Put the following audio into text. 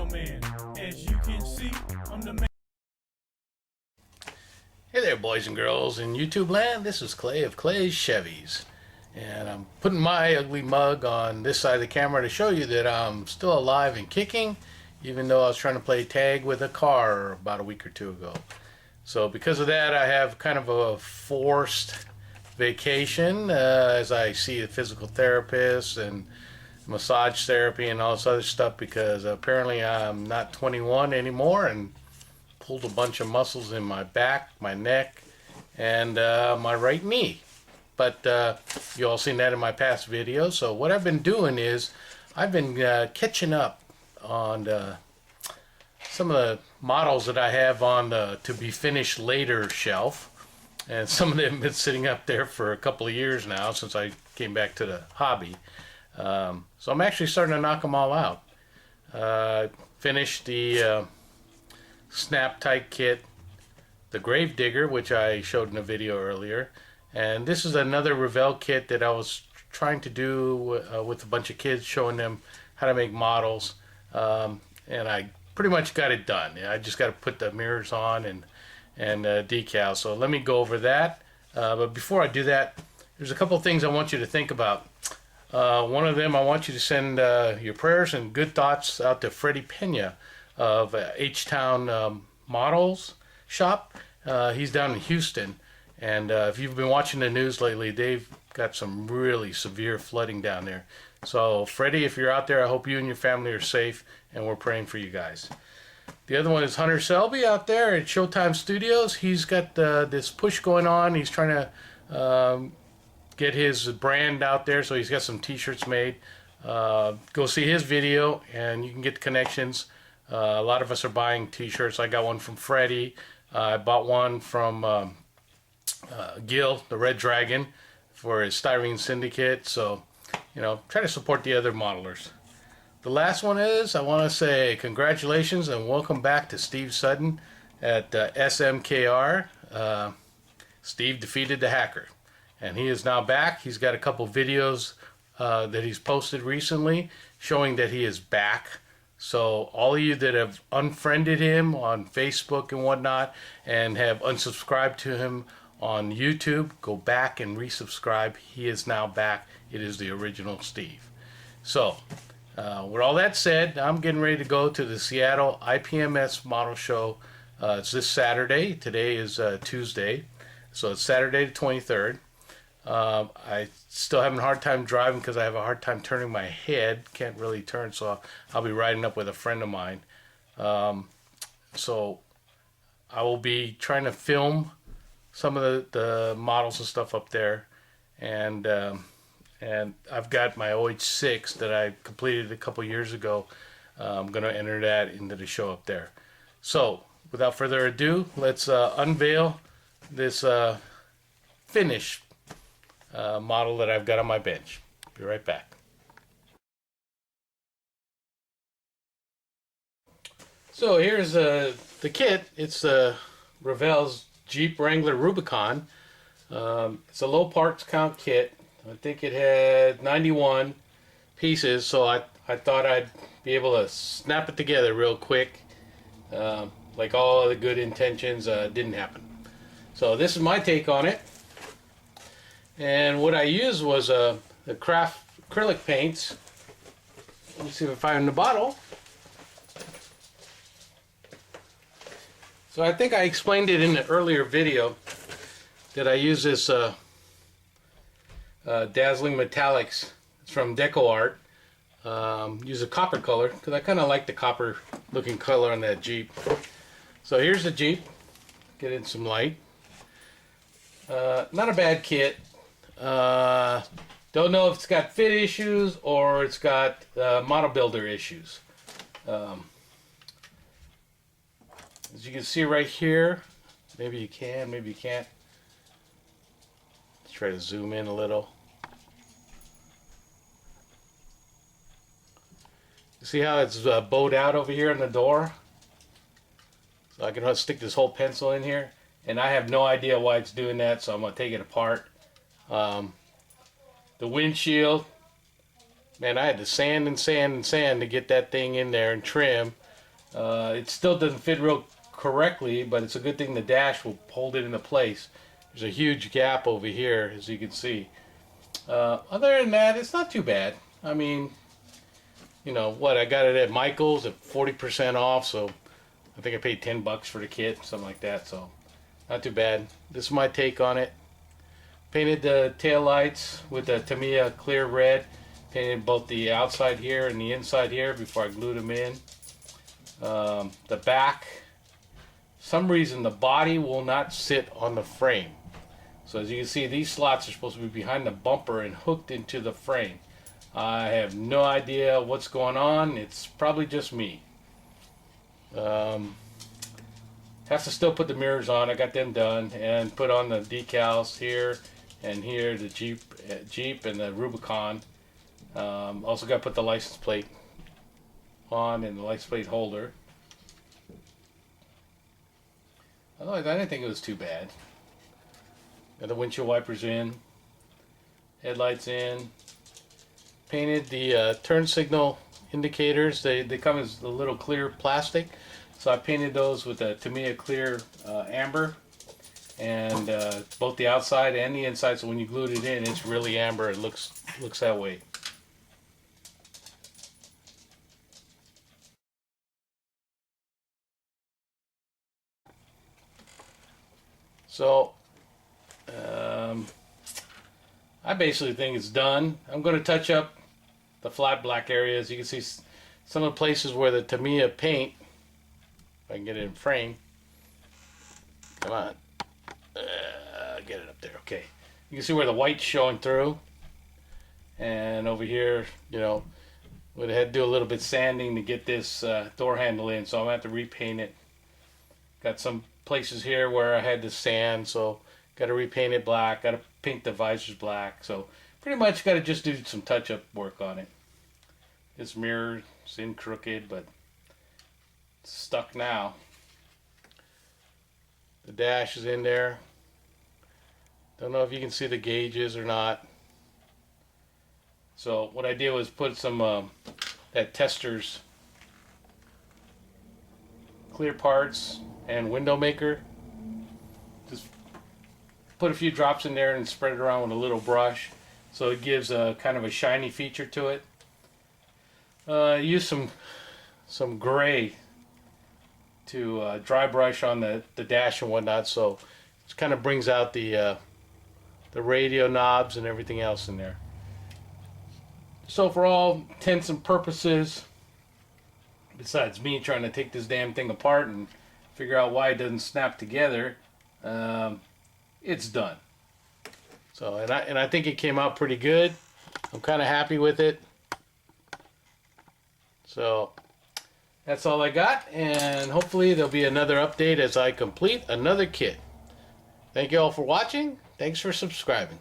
mailman. As you can see, I'm the man. Hey there, boys and girls in YouTube land. This is Clay of Clay's Chevys, and I'm putting my ugly mug on this side of the camera to show you that I'm still alive and kicking, even though I was trying to play tag with a car about a week or two ago. So because of that, I have kind of a forced vacation as I see a physical therapist and massage therapy and all this other stuff, because apparently I'm not 21 anymore and pulled a bunch of muscles in my back, my neck, and my right knee. But you all seen that in my past videos. So what I've been doing is I've been catching up on some of the models that I have on the to be finished later shelf, and some of them have been sitting up there for a couple of years now since I came back to the hobby. So I'm actually starting to knock them all out. Finished the Snap Tight Kit, the Grave Digger, which I showed in a video earlier, and this is another Revell kit that I was trying to do with a bunch of kids, showing them how to make models, and I pretty much got it done. I just got to put the mirrors on and decals. So let me go over that, but before I do that, there's a couple of things I want you to think about. One of them, I want you to send your prayers and good thoughts out to Freddie Pena of HTown Models Shop. He's down in Houston, and if you've been watching the news lately, they've got some really severe flooding down there. So Freddie, if you're out there, I hope you and your family are safe, and we're praying for you guys. The other one is Hunter Shelby out there at Showtime Studios. He's got this push going on. He's trying to get his brand out there, so he's got some t-shirts made. Go see his video and you can get the connections. A lot of us are buying t-shirts. I got one from Freddie. I bought one from Gil, the Red Dragon, for his Styrene Syndicate. So, you know, try to support the other modelers. The last one is, I want to say congratulations and welcome back to Steve Sutton at SMKR. Steve defeated the hacker, and he is now back. He's got a couple videos that he's posted recently showing that he is back. So all of you that have unfriended him on Facebook and whatnot and have unsubscribed to him on YouTube, go back and resubscribe. He is now back. It is the original Steve. So with all that said, I'm getting ready to go to the Seattle IPMS Model Show. It's this Saturday. Today is Tuesday. So it's Saturday the 23rd. I still having a hard time driving because I have a hard time turning my head. Can't really turn, so I'll be riding up with a friend of mine. So I will be trying to film some of the models and stuff up there, and I've got my OH6 that I completed a couple years ago. I'm going to enter that into the show up there. So without further ado, let's unveil this finished model that I've got on my bench. Be right back. So here's the kit. It's Revell's Jeep Wrangler Rubicon. It's a low parts count kit. I think it had 91 pieces, so I thought I'd be able to snap it together real quick. Like all the good intentions, didn't happen. So this is my take on it. And what I used was the craft acrylic paints. Let me see if I find the bottle. So I think I explained it in the earlier video that I use this Dazzling Metallics. It's from Deco Art. Use a copper color because I kind of like the copper looking color on that Jeep. So here's the Jeep. Get in some light. Not a bad kit. Don't know if it's got fit issues or it's got model builder issues. As you can see right here, maybe you can, maybe you can't. Let's try to zoom in a little. You see how it's bowed out over here on the door? So I can stick this whole pencil in here, and I have no idea why it's doing that, so I'm going to take it apart. The windshield, man, I had to sand and sand and sand to get that thing in there and trim. It still doesn't fit real correctly, but it's a good thing the dash will hold it into place. There's a huge gap over here, as you can see. Other than that, it's not too bad. I mean, you know what? I got it at Michael's at 40% off, so I think I paid $10 for the kit, something like that. So not too bad. This is my take on it. Painted the tail lights with the Tamiya clear red. Painted both the outside here and the inside here before I glued them in. The back, some reason the body will not sit on the frame. So as you can see, these slots are supposed to be behind the bumper and hooked into the frame. I have no idea what's going on. It's probably just me. Have to still put the mirrors on. I got them done, and put on the decals here and here, the Jeep and the Rubicon. Also got to put the license plate on and the license plate holder. Otherwise, I didn't think it was too bad. Got the windshield wipers in, headlights in. Painted the turn signal indicators. They come as a little clear plastic, so I painted those with a Tamiya clear amber, and both the outside and the inside. So when you glued it in, it's really amber. It looks that way. So I basically think it's done. I'm going to touch up the flat black areas. You can see some of the places where the Tamiya paint, if I can get it in frame. Come on. Get it up there. Okay. You can see where the white's showing through. And over here, you know, would have had to do a little bit sanding to get this door handle in, so I'm going to have to repaint it. Got some places here where I had to sand, so got to repaint it black. Got to paint the visors black. So pretty much got to just do some touch-up work on it. This mirror is in crooked, but it's stuck now. The dash is in there. Don't know if you can see the gauges or not. So what I did was put some that Testors clear parts and window maker. Just put a few drops in there and spread it around with a little brush, so it gives a kind of a shiny feature to it. Use some gray to dry brush on the dash and whatnot, so it kind of brings out the radio knobs and everything else in there. So for all intents and purposes, besides me trying to take this damn thing apart and figure out why it doesn't snap together, it's done. So and I think it came out pretty good. I'm kind of happy with it. So that's all I got, and hopefully there'll be another update as I complete another kit. Thank you all for watching. Thanks for subscribing.